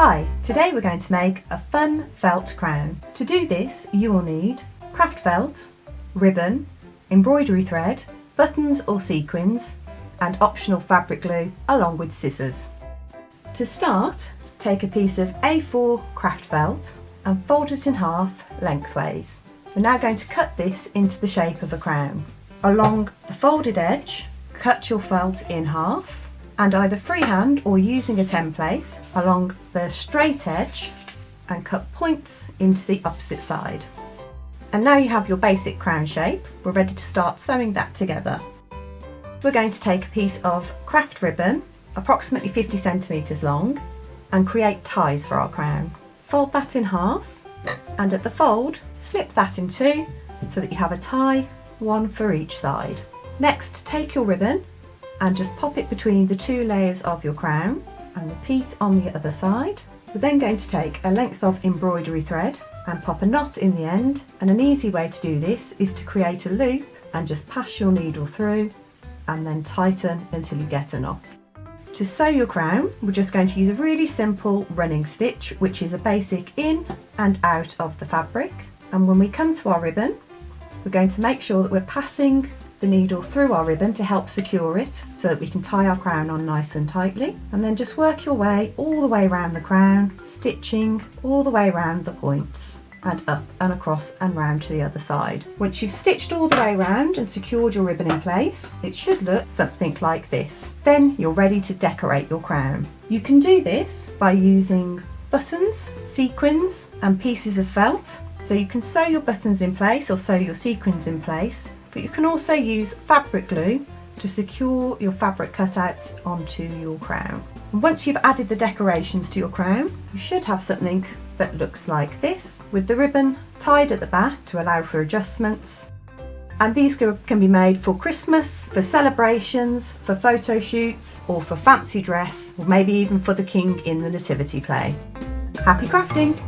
Hi, today we're going to make a fun felt crown. To do this you will need craft felt, ribbon, embroidery thread, buttons or sequins and optional fabric glue along with scissors. To start, take a piece of A4 craft felt and fold it in half lengthways. We're now going to cut this into the shape of a crown. Along the folded edge, cut your felt in half and either freehand or using a template along the straight edge and cut points into the opposite side. And now you have your basic crown shape. We're ready to start sewing that together. We're going to take a piece of craft ribbon, approximately 50 centimetres long, and create ties for our crown. Fold that in half and at the fold, slip that in two so that you have a tie, one for each side. Next, take your ribbon and just pop it between the two layers of your crown and repeat on the other side. We're then going to take a length of embroidery thread and pop a knot in the end, and an easy way to do this is to create a loop and just pass your needle through and then tighten until you get a knot. To sew your crown, we're just going to use a really simple running stitch, which is a basic in and out of the fabric. And when we come to our ribbon, we're going to make sure that we're passing the needle through our ribbon to help secure it so that we can tie our crown on nice and tightly, and then just work your way all the way around the crown, stitching all the way around the points and up and across and round to the other side. Once you've stitched all the way around and secured your ribbon in place, it should look something like this. Then you're ready to decorate your crown. You can do this by using buttons, sequins and pieces of felt. So you can sew your buttons in place or sew your sequins in place, but you can also use fabric glue to secure your fabric cutouts onto your crown. And once you've added the decorations to your crown, you should have something that looks like this, with the ribbon tied at the back to allow for adjustments. And these can be made for Christmas, for celebrations, for photo shoots, or for fancy dress, or maybe even for the king in the nativity play. Happy crafting!